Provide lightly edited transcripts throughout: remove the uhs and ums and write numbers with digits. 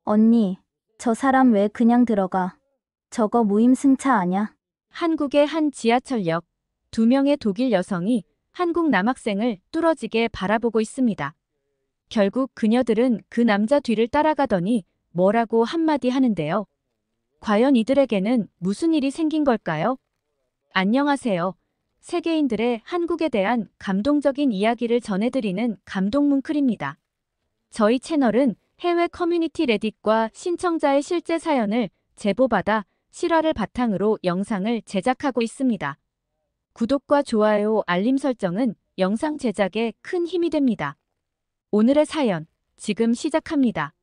언니, 저 사람 왜 그냥 들어가? 저거 무임승차 아냐? 한국의 한 지하철역. 두 명의 독일 여성이 한국 남학생을 뚫어지게 바라보고 있습니다. 결국 그녀들은 그 남자 뒤를 따라가더니 뭐라고 한마디 하는데요. 과연 이들에게는 무슨 일이 생긴 걸까요? 안녕하세요. 세계인들의 한국에 대한 감동적인 이야기를 전해드리는 감동뭉클입니다. 저희 채널은 해외 커뮤니티 레딧과 신청자의 실제 사연을 제보받아 실화를 바탕으로 영상을 제작하고 있습니다. 구독과 좋아요, 알림 설정은 영상 제작에 큰 힘이 됩니다. 오늘의 사연, 지금 시작합니다.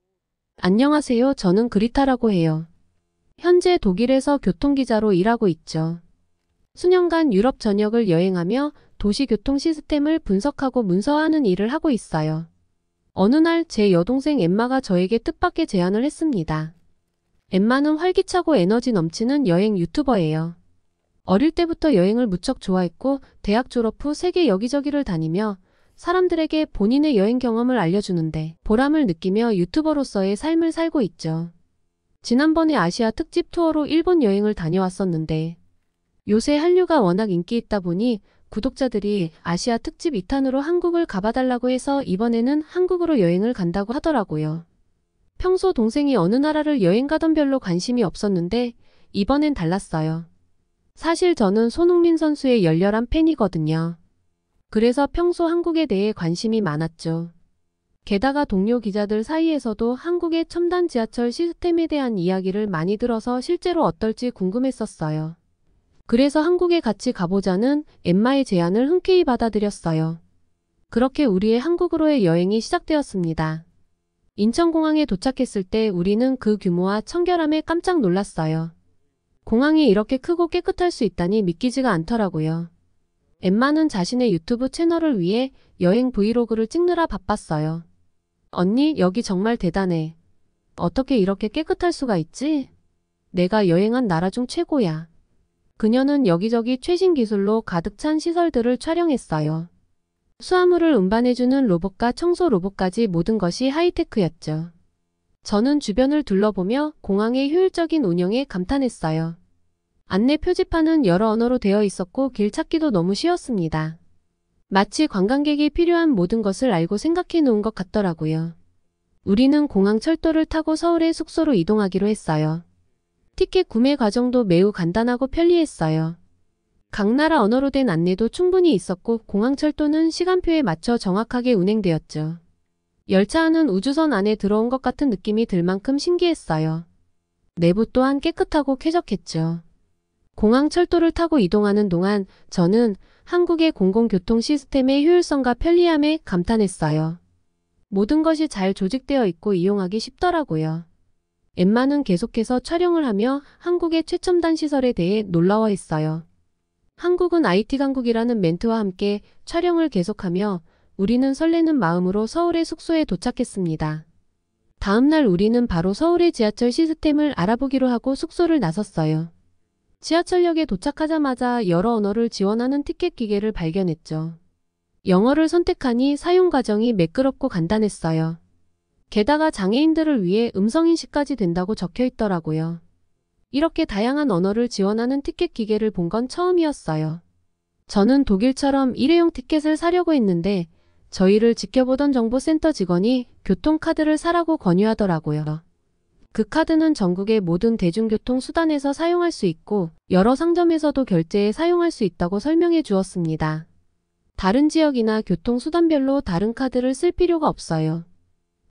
안녕하세요. 저는 그리타라고 해요. 현재 독일에서 교통기자로 일하고 있죠. 수년간 유럽 전역을 여행하며 도시교통 시스템을 분석하고 문서화하는 일을 하고 있어요. 어느 날 제 여동생 엠마가 저에게 뜻밖의 제안을 했습니다. 엠마는 활기차고 에너지 넘치는 여행 유튜버예요. 어릴 때부터 여행을 무척 좋아했고 대학 졸업 후 세계 여기저기를 다니며 사람들에게 본인의 여행 경험을 알려주는데 보람을 느끼며 유튜버로서의 삶을 살고 있죠. 지난번에 아시아 특집 투어로 일본 여행을 다녀왔었는데 요새 한류가 워낙 인기 있다 보니 구독자들이 아시아 특집 2탄으로 한국을 가봐달라고 해서 이번에는 한국으로 여행을 간다고 하더라고요. 평소 동생이 어느 나라를 여행 가던 별로 관심이 없었는데 이번엔 달랐어요. 사실 저는 손흥민 선수의 열렬한 팬이거든요. 그래서 평소 한국에 대해 관심이 많았죠. 게다가 동료 기자들 사이에서도 한국의 첨단 지하철 시스템에 대한 이야기를 많이 들어서 실제로 어떨지 궁금했었어요. 그래서 한국에 같이 가보자는 엠마의 제안을 흔쾌히 받아들였어요. 그렇게 우리의 한국으로의 여행이 시작되었습니다. 인천공항에 도착했을 때 우리는 그 규모와 청결함에 깜짝 놀랐어요. 공항이 이렇게 크고 깨끗할 수 있다니 믿기지가 않더라고요. 엠마는 자신의 유튜브 채널을 위해 여행 브이로그를 찍느라 바빴어요. 언니, 여기 정말 대단해. 어떻게 이렇게 깨끗할 수가 있지? 내가 여행한 나라 중 최고야. 그녀는 여기저기 최신 기술로 가득 찬 시설들을 촬영했어요. 수화물을 운반해주는 로봇과 청소 로봇까지 모든 것이 하이테크였죠. 저는 주변을 둘러보며 공항의 효율적인 운영에 감탄했어요. 안내 표지판은 여러 언어로 되어 있었고 길 찾기도 너무 쉬웠습니다. 마치 관광객이 필요한 모든 것을 알고 생각해 놓은 것 같더라고요. 우리는 공항 철도를 타고 서울의 숙소로 이동하기로 했어요. 티켓 구매 과정도 매우 간단하고 편리했어요. 각 나라 언어로 된 안내도 충분히 있었고 공항 철도는 시간표에 맞춰 정확하게 운행되었죠. 열차 안은 우주선 안에 들어온 것 같은 느낌이 들 만큼 신기했어요. 내부 또한 깨끗하고 쾌적했죠. 공항 철도를 타고 이동하는 동안 저는 한국의 공공교통 시스템의 효율성과 편리함에 감탄했어요. 모든 것이 잘 조직되어 있고 이용하기 쉽더라고요. 엠마는 계속해서 촬영을 하며 한국의 최첨단 시설에 대해 놀라워했어요. 한국은 IT 강국이라는 멘트와 함께 촬영을 계속하며 우리는 설레는 마음으로 서울의 숙소에 도착했습니다. 다음날 우리는 바로 서울의 지하철 시스템을 알아보기로 하고 숙소를 나섰어요. 지하철역에 도착하자마자 여러 언어를 지원하는 티켓 기계를 발견했죠. 영어를 선택하니 사용 과정이 매끄럽고 간단했어요. 게다가 장애인들을 위해 음성인식까지 된다고 적혀 있더라고요. 이렇게 다양한 언어를 지원하는 티켓 기계를 본 건 처음이었어요. 저는 독일처럼 일회용 티켓을 사려고 했는데 저희를 지켜보던 정보센터 직원이 교통카드를 사라고 권유하더라고요. 그 카드는 전국의 모든 대중교통 수단에서 사용할 수 있고 여러 상점에서도 결제에 사용할 수 있다고 설명해 주었습니다. 다른 지역이나 교통수단별로 다른 카드를 쓸 필요가 없어요.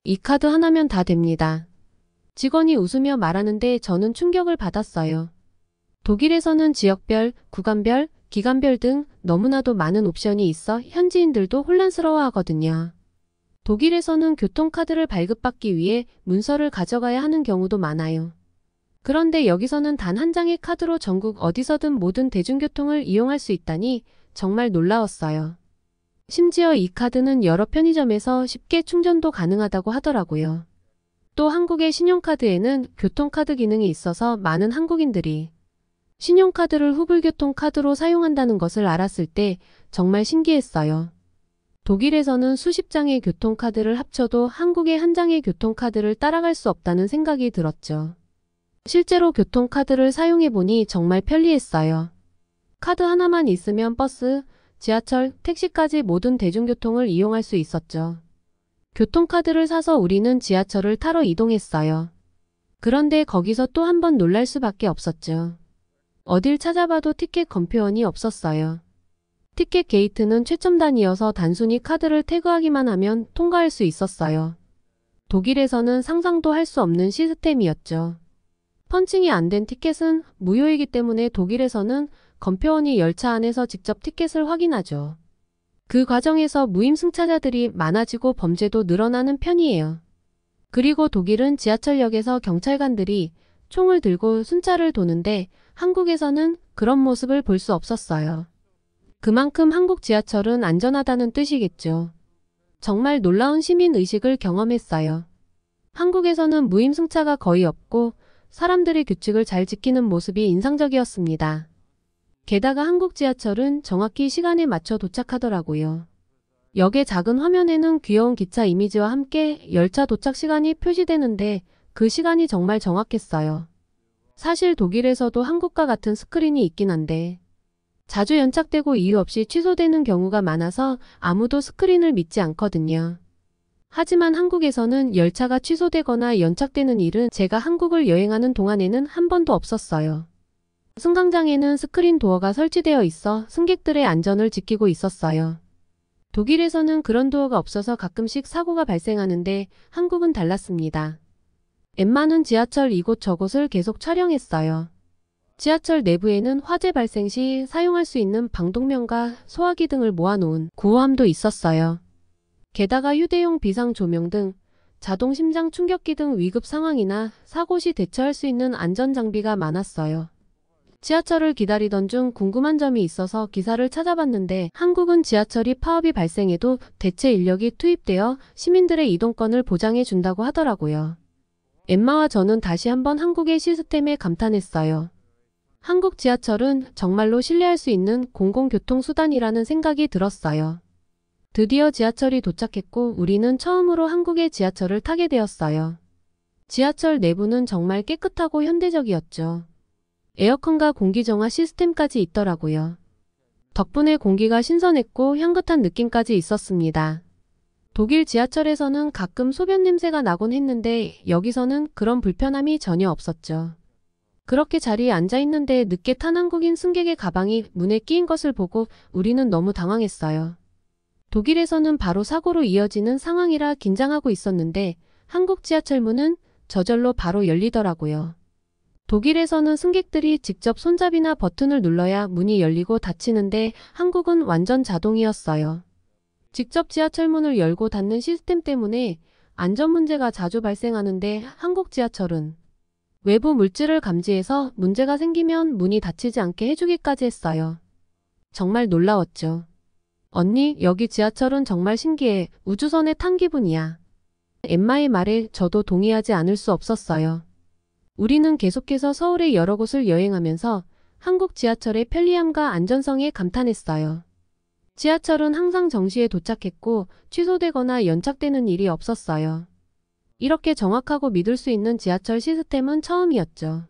이 카드 하나면 다 됩니다. 직원이 웃으며 말하는데 저는 충격을 받았어요. 독일에서는 지역별, 구간별, 기간별 등 너무나도 많은 옵션이 있어 현지인들도 혼란스러워하거든요. 독일에서는 교통카드를 발급받기 위해 문서를 가져가야 하는 경우도 많아요. 그런데 여기서는 단 한 장의 카드로 전국 어디서든 모든 대중교통을 이용할 수 있다니 정말 놀라웠어요. 심지어 이 카드는 여러 편의점에서 쉽게 충전도 가능하다고 하더라고요. 또 한국의 신용카드에는 교통카드 기능이 있어서 많은 한국인들이 신용카드를 후불교통카드로 사용한다는 것을 알았을 때 정말 신기했어요. 독일에서는 수십 장의 교통카드를 합쳐도 한국의 한 장의 교통카드를 따라갈 수 없다는 생각이 들었죠. 실제로 교통카드를 사용해보니 정말 편리했어요. 카드 하나만 있으면 버스, 지하철, 택시까지 모든 대중교통을 이용할 수 있었죠. 교통카드를 사서 우리는 지하철을 타러 이동했어요. 그런데 거기서 또 한 번 놀랄 수밖에 없었죠. 어딜 찾아봐도 티켓 검표원이 없었어요. 티켓 게이트는 최첨단이어서 단순히 카드를 태그하기만 하면 통과할 수 있었어요. 독일에서는 상상도 할 수 없는 시스템이었죠. 펀칭이 안 된 티켓은 무효이기 때문에 독일에서는 검표원이 열차 안에서 직접 티켓을 확인하죠. 그 과정에서 무임승차자들이 많아지고 범죄도 늘어나는 편이에요. 그리고 독일은 지하철역에서 경찰관들이 총을 들고 순찰을 도는데 한국에서는 그런 모습을 볼 수 없었어요. 그만큼 한국 지하철은 안전하다는 뜻이겠죠. 정말 놀라운 시민의식을 경험했어요. 한국에서는 무임승차가 거의 없고 사람들이 규칙을 잘 지키는 모습이 인상적이었습니다. 게다가 한국 지하철은 정확히 시간에 맞춰 도착하더라고요. 역의 작은 화면에는 귀여운 기차 이미지와 함께 열차 도착 시간이 표시되는데 그 시간이 정말 정확했어요. 사실 독일에서도 한국과 같은 스크린이 있긴 한데 자주 연착되고 이유 없이 취소되는 경우가 많아서 아무도 스크린을 믿지 않거든요. 하지만 한국에서는 열차가 취소되거나 연착되는 일은 제가 한국을 여행하는 동안에는 한 번도 없었어요. 승강장에는 스크린 도어가 설치되어 있어 승객들의 안전을 지키고 있었어요. 독일에서는 그런 도어가 없어서 가끔씩 사고가 발생하는데 한국은 달랐습니다. 엠마는 지하철 이곳저곳을 계속 촬영했어요. 지하철 내부에는 화재 발생 시 사용할 수 있는 방독면과 소화기 등을 모아놓은 구호함도 있었어요. 게다가 휴대용 비상 조명 등 자동 심장 충격기 등 위급 상황이나 사고 시 대처할 수 있는 안전장비가 많았어요. 지하철을 기다리던 중 궁금한 점이 있어서 기사를 찾아봤는데 한국은 지하철이 파업이 발생해도 대체 인력이 투입되어 시민들의 이동권을 보장해 준다고 하더라고요. 엠마와 저는 다시 한번 한국의 시스템에 감탄했어요. 한국 지하철은 정말로 신뢰할 수 있는 공공교통수단이라는 생각이 들었어요. 드디어 지하철이 도착했고 우리는 처음으로 한국의 지하철을 타게 되었어요. 지하철 내부는 정말 깨끗하고 현대적이었죠. 에어컨과 공기정화 시스템까지 있더라고요. 덕분에 공기가 신선했고 향긋한 느낌까지 있었습니다. 독일 지하철에서는 가끔 소변 냄새가 나곤 했는데 여기서는 그런 불편함이 전혀 없었죠. 그렇게 자리에 앉아있는데 늦게 탄 한국인 승객의 가방이 문에 끼인 것을 보고 우리는 너무 당황했어요. 독일에서는 바로 사고로 이어지는 상황이라 긴장하고 있었는데 한국 지하철 문은 저절로 바로 열리더라고요. 독일에서는 승객들이 직접 손잡이나 버튼을 눌러야 문이 열리고 닫히는데 한국은 완전 자동이었어요. 직접 지하철 문을 열고 닫는 시스템 때문에 안전 문제가 자주 발생하는데 한국 지하철은 외부 물질을 감지해서 문제가 생기면 문이 닫히지 않게 해주기까지 했어요. 정말 놀라웠죠. 언니, 여기 지하철은 정말 신기해. 우주선에 탄 기분이야. 엠마의 말에 저도 동의하지 않을 수 없었어요. 우리는 계속해서 서울의 여러 곳을 여행하면서 한국 지하철의 편리함과 안전성에 감탄했어요. 지하철은 항상 정시에 도착했고 취소되거나 연착되는 일이 없었어요. 이렇게 정확하고 믿을 수 있는 지하철 시스템은 처음이었죠.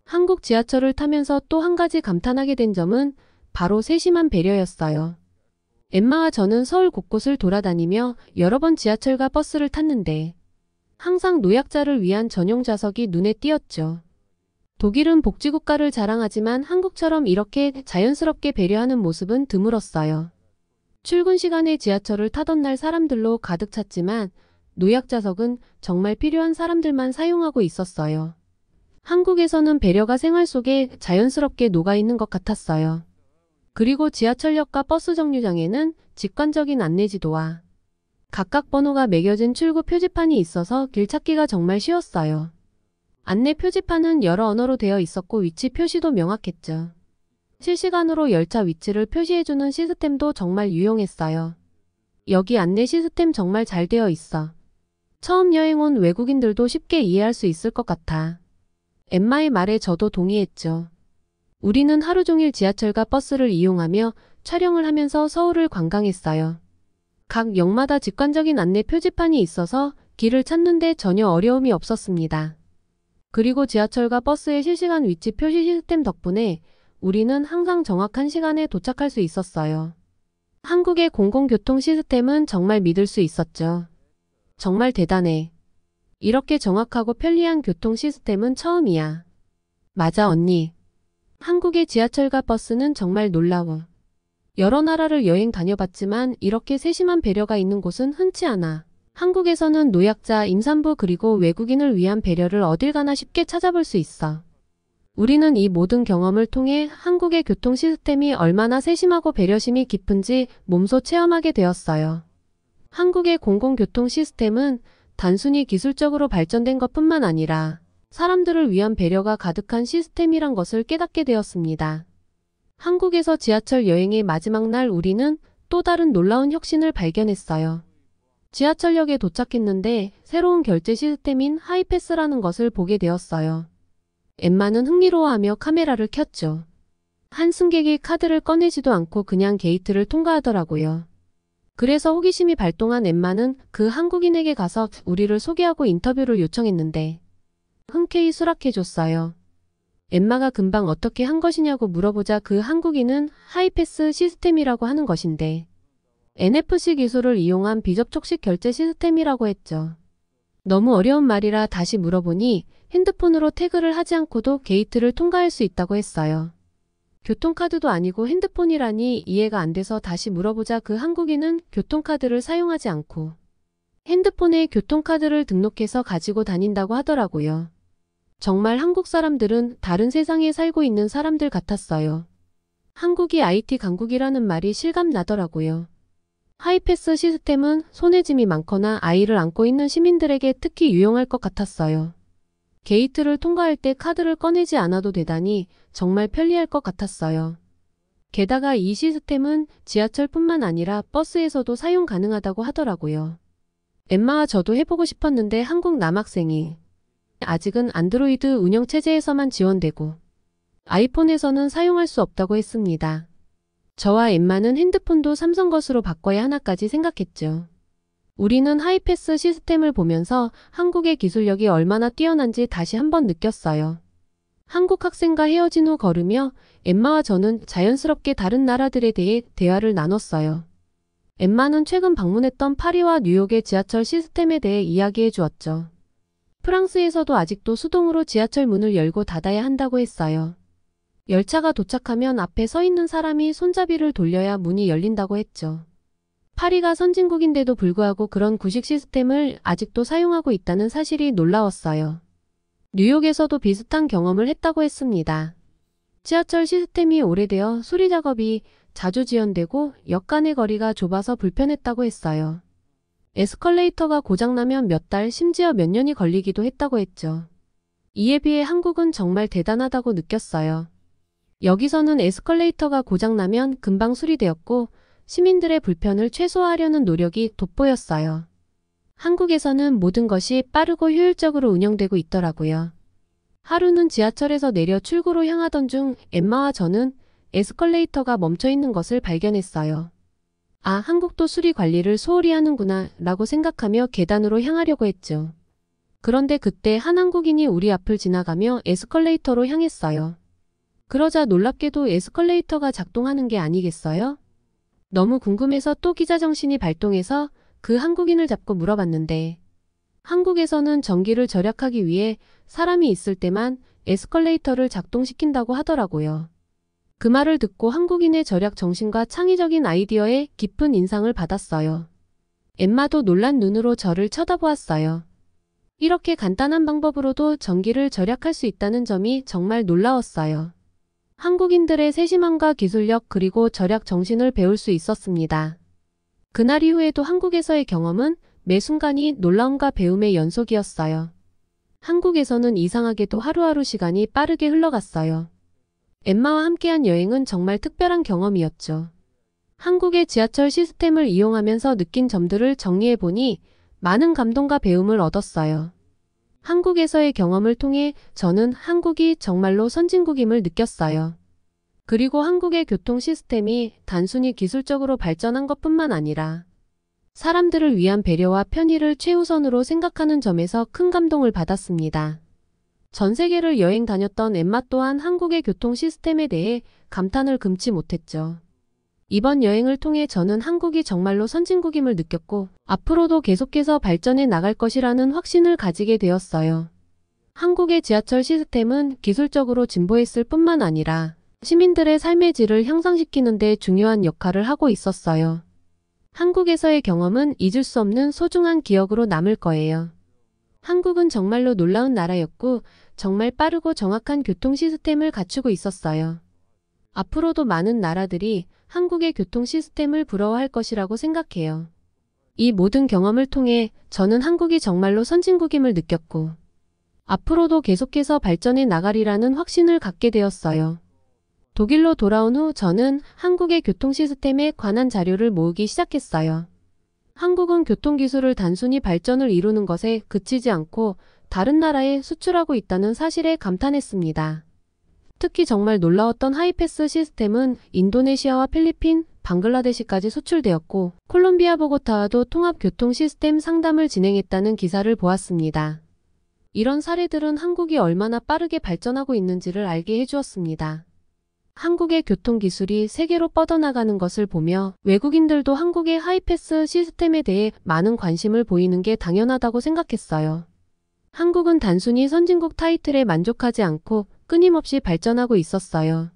한국 지하철을 타면서 또 한 가지 감탄하게 된 점은 바로 세심한 배려였어요. 엠마와 저는 서울 곳곳을 돌아다니며 여러 번 지하철과 버스를 탔는데 항상 노약자를 위한 전용 좌석이 눈에 띄었죠. 독일은 복지국가를 자랑하지만 한국처럼 이렇게 자연스럽게 배려하는 모습은 드물었어요. 출근 시간에 지하철을 타던 날 사람들로 가득 찼지만 노약자석은 정말 필요한 사람들만 사용하고 있었어요. 한국에서는 배려가 생활 속에 자연스럽게 녹아있는 것 같았어요. 그리고 지하철역과 버스 정류장에는 직관적인 안내지도와 각각 번호가 매겨진 출구 표지판이 있어서 길 찾기가 정말 쉬웠어요. 안내 표지판은 여러 언어로 되어 있었고 위치 표시도 명확했죠. 실시간으로 열차 위치를 표시해주는 시스템도 정말 유용했어요. 여기 안내 시스템 정말 잘 되어 있어. 처음 여행 온 외국인들도 쉽게 이해할 수 있을 것 같아. 엠마의 말에 저도 동의했죠. 우리는 하루 종일 지하철과 버스를 이용하며 촬영을 하면서 서울을 관광했어요. 각 역마다 직관적인 안내 표지판이 있어서 길을 찾는데 전혀 어려움이 없었습니다. 그리고 지하철과 버스의 실시간 위치 표시 시스템 덕분에 우리는 항상 정확한 시간에 도착할 수 있었어요. 한국의 공공교통 시스템은 정말 믿을 수 있었죠. 정말 대단해. 이렇게 정확하고 편리한 교통 시스템은 처음이야. 맞아, 언니. 한국의 지하철과 버스는 정말 놀라워. 여러 나라를 여행 다녀봤지만 이렇게 세심한 배려가 있는 곳은 흔치 않아. 한국에서는 노약자, 임산부 그리고 외국인을 위한 배려를 어딜 가나 쉽게 찾아볼 수 있어. 우리는 이 모든 경험을 통해 한국의 교통 시스템이 얼마나 세심하고 배려심이 깊은지 몸소 체험하게 되었어요. 한국의 공공교통 시스템은 단순히 기술적으로 발전된 것뿐만 아니라 사람들을 위한 배려가 가득한 시스템이란 것을 깨닫게 되었습니다. 한국에서 지하철 여행의 마지막 날 우리는 또 다른 놀라운 혁신을 발견했어요. 지하철역에 도착했는데 새로운 결제 시스템인 하이패스라는 것을 보게 되었어요. 엠마는 흥미로워하며 카메라를 켰죠. 한 승객이 카드를 꺼내지도 않고 그냥 게이트를 통과하더라고요. 그래서 호기심이 발동한 엠마는 그 한국인에게 가서 우리를 소개하고 인터뷰를 요청했는데 흔쾌히 수락해줬어요. 엠마가 금방 어떻게 한 것이냐고 물어보자 그 한국인은 하이패스 시스템이라고 하는 것인데 NFC 기술을 이용한 비접촉식 결제 시스템이라고 했죠. 너무 어려운 말이라 다시 물어보니 핸드폰으로 태그를 하지 않고도 게이트를 통과할 수 있다고 했어요. 교통카드도 아니고 핸드폰이라니 이해가 안 돼서 다시 물어보자 그 한국인은 교통카드를 사용하지 않고 핸드폰에 교통카드를 등록해서 가지고 다닌다고 하더라고요. 정말 한국 사람들은 다른 세상에 살고 있는 사람들 같았어요. 한국이 IT 강국이라는 말이 실감 나더라고요. 하이패스 시스템은 손에 짐이 많거나 아이를 안고 있는 시민들에게 특히 유용할 것 같았어요. 게이트를 통과할 때 카드를 꺼내지 않아도 되다니 정말 편리할 것 같았어요. 게다가 이 시스템은 지하철뿐만 아니라 버스에서도 사용 가능하다고 하더라고요. 엠마와 저도 해보고 싶었는데 한국 남학생이 아직은 안드로이드 운영체제에서만 지원되고 아이폰에서는 사용할 수 없다고 했습니다. 저와 엠마는 핸드폰도 삼성 것으로 바꿔야 하나까지 생각했죠. 우리는 하이패스 시스템을 보면서 한국의 기술력이 얼마나 뛰어난지 다시 한번 느꼈어요. 한국 학생과 헤어진 후 걸으며 엠마와 저는 자연스럽게 다른 나라들에 대해 대화를 나눴어요. 엠마는 최근 방문했던 파리와 뉴욕의 지하철 시스템에 대해 이야기해 주었죠. 프랑스에서도 아직도 수동으로 지하철 문을 열고 닫아야 한다고 했어요. 열차가 도착하면 앞에 서 있는 사람이 손잡이를 돌려야 문이 열린다고 했죠. 파리가 선진국인데도 불구하고 그런 구식 시스템을 아직도 사용하고 있다는 사실이 놀라웠어요. 뉴욕에서도 비슷한 경험을 했다고 했습니다. 지하철 시스템이 오래되어 수리 작업이 자주 지연되고 역 간의 거리가 좁아서 불편했다고 했어요. 에스컬레이터가 고장나면 몇 달, 심지어 몇 년이 걸리기도 했다고 했죠. 이에 비해 한국은 정말 대단하다고 느꼈어요. 여기서는 에스컬레이터가 고장나면 금방 수리되었고 시민들의 불편을 최소화하려는 노력이 돋보였어요. 한국에서는 모든 것이 빠르고 효율적으로 운영되고 있더라고요. 하루는 지하철에서 내려 출구로 향하던 중 엠마와 저는 에스컬레이터가 멈춰 있는 것을 발견했어요. 아, 한국도 수리 관리를 소홀히 하는구나 라고 생각하며 계단으로 향하려고 했죠. 그런데 그때 한 한국인이 우리 앞을 지나가며 에스컬레이터로 향했어요. 그러자 놀랍게도 에스컬레이터가 작동하는 게 아니겠어요? 너무 궁금해서 또 기자정신이 발동해서 그 한국인을 잡고 물어봤는데 한국에서는 전기를 절약하기 위해 사람이 있을 때만 에스컬레이터를 작동시킨다고 하더라고요. 그 말을 듣고 한국인의 절약 정신과 창의적인 아이디어에 깊은 인상을 받았어요. 엠마도 놀란 눈으로 저를 쳐다보았어요. 이렇게 간단한 방법으로도 전기를 절약할 수 있다는 점이 정말 놀라웠어요. 한국인들의 세심함과 기술력 그리고 절약 정신을 배울 수 있었습니다. 그날 이후에도 한국에서의 경험은 매 순간이 놀라움과 배움의 연속이었어요. 한국에서는 이상하게도 하루하루 시간이 빠르게 흘러갔어요. 엠마와 함께한 여행은 정말 특별한 경험이었죠. 한국의 지하철 시스템을 이용하면서 느낀 점들을 정리해보니 많은 감동과 배움을 얻었어요. 한국에서의 경험을 통해 저는 한국이 정말로 선진국임을 느꼈어요. 그리고 한국의 교통 시스템이 단순히 기술적으로 발전한 것뿐만 아니라 사람들을 위한 배려와 편의를 최우선으로 생각하는 점에서 큰 감동을 받았습니다. 전 세계를 여행 다녔던 엠마 또한 한국의 교통 시스템에 대해 감탄을 금치 못했죠. 이번 여행을 통해 저는 한국이 정말로 선진국임을 느꼈고 앞으로도 계속해서 발전해 나갈 것이라는 확신을 가지게 되었어요. 한국의 지하철 시스템은 기술적으로 진보했을 뿐만 아니라 시민들의 삶의 질을 향상시키는 데 중요한 역할을 하고 있었어요. 한국에서의 경험은 잊을 수 없는 소중한 기억으로 남을 거예요. 한국은 정말로 놀라운 나라였고 정말 빠르고 정확한 교통 시스템을 갖추고 있었어요. 앞으로도 많은 나라들이 한국의 교통 시스템을 부러워할 것이라고 생각해요. 이 모든 경험을 통해 저는 한국이 정말로 선진국임을 느꼈고 앞으로도 계속해서 발전해 나가리라는 확신을 갖게 되었어요. 독일로 돌아온 후 저는 한국의 교통 시스템에 관한 자료를 모으기 시작했어요. 한국은 교통기술을 단순히 발전을 이루는 것에 그치지 않고 다른 나라에 수출하고 있다는 사실에 감탄했습니다. 특히 정말 놀라웠던 하이패스 시스템은 인도네시아와 필리핀, 방글라데시까지 수출되었고 콜롬비아 보고타와도 통합교통 시스템 상담을 진행했다는 기사를 보았습니다. 이런 사례들은 한국이 얼마나 빠르게 발전하고 있는지를 알게 해주었습니다. 한국의 교통기술이 세계로 뻗어나가는 것을 보며 외국인들도 한국의 하이패스 시스템에 대해 많은 관심을 보이는 게 당연하다고 생각했어요. 한국은 단순히 선진국 타이틀에 만족하지 않고 끊임없이 발전하고 있었어요.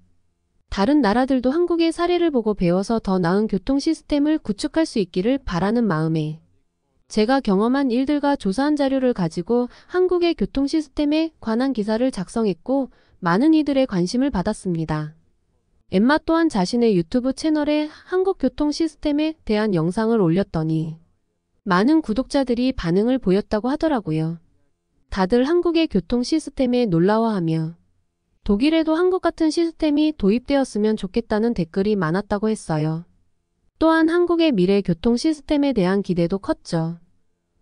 다른 나라들도 한국의 사례를 보고 배워서 더 나은 교통 시스템을 구축할 수 있기를 바라는 마음에 제가 경험한 일들과 조사한 자료를 가지고 한국의 교통 시스템에 관한 기사를 작성했고 많은 이들의 관심을 받았습니다. 엠마 또한 자신의 유튜브 채널에 한국 교통 시스템에 대한 영상을 올렸더니 많은 구독자들이 반응을 보였다고 하더라고요. 다들 한국의 교통 시스템에 놀라워하며 독일에도 한국 같은 시스템이 도입되었으면 좋겠다는 댓글이 많았다고 했어요. 또한 한국의 미래 교통 시스템에 대한 기대도 컸죠.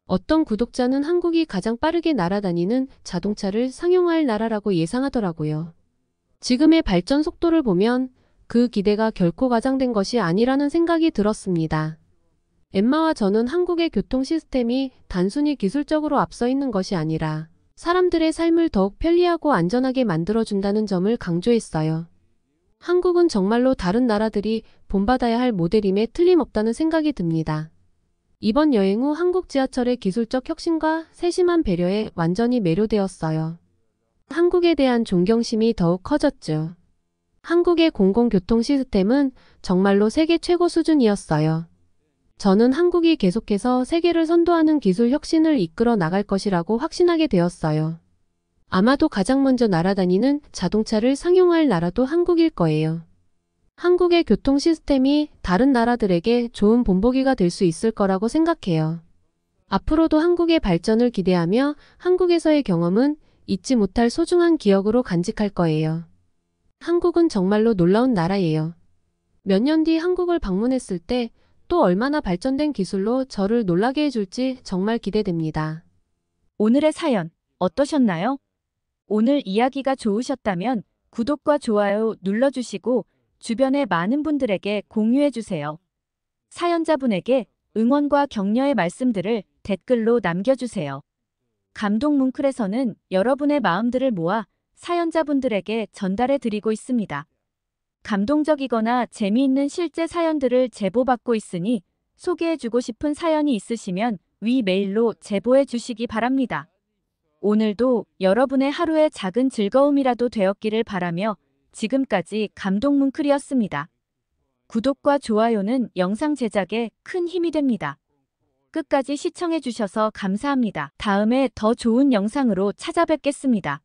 어떤 구독자는 한국이 가장 빠르게 날아다니는 자동차를 상용화할 나라라고 예상하더라고요. 지금의 발전 속도를 보면 그 기대가 결코 과장된 것이 아니라는 생각이 들었습니다. 엠마와 저는 한국의 교통 시스템이 단순히 기술적으로 앞서 있는 것이 아니라 사람들의 삶을 더욱 편리하고 안전하게 만들어준다는 점을 강조했어요. 한국은 정말로 다른 나라들이 본받아야 할 모델임에 틀림없다는 생각이 듭니다. 이번 여행 후 한국 지하철의 기술적 혁신과 세심한 배려에 완전히 매료되었어요. 한국에 대한 존경심이 더욱 커졌죠. 한국의 공공교통 시스템은 정말로 세계 최고 수준이었어요. 저는 한국이 계속해서 세계를 선도하는 기술 혁신을 이끌어 나갈 것이라고 확신하게 되었어요. 아마도 가장 먼저 날아다니는 자동차를 상용화할 나라도 한국일 거예요. 한국의 교통 시스템이 다른 나라들에게 좋은 본보기가 될 수 있을 거라고 생각해요. 앞으로도 한국의 발전을 기대하며 한국에서의 경험은 잊지 못할 소중한 기억으로 간직할 거예요. 한국은 정말로 놀라운 나라예요. 몇 년 뒤 한국을 방문했을 때 또 얼마나 발전된 기술로 저를 놀라게 해줄지 정말 기대됩니다. 오늘의 사연 어떠셨나요? 오늘 이야기가 좋으셨다면 구독과 좋아요 눌러주시고 주변의 많은 분들에게 공유해주세요. 사연자분에게 응원과 격려의 말씀들을 댓글로 남겨주세요. 감동 뭉클에서는 여러분의 마음들을 모아 사연자분들에게 전달해드리고 있습니다. 감동적이거나 재미있는 실제 사연들을 제보받고 있으니 소개해주고 싶은 사연이 있으시면 위 메일로 제보해 주시기 바랍니다. 오늘도 여러분의 하루의 작은 즐거움이라도 되었기를 바라며 지금까지 감동 뭉클이었습니다. 구독과 좋아요는 영상 제작에 큰 힘이 됩니다. 끝까지 시청해 주셔서 감사합니다. 다음에 더 좋은 영상으로 찾아뵙겠습니다.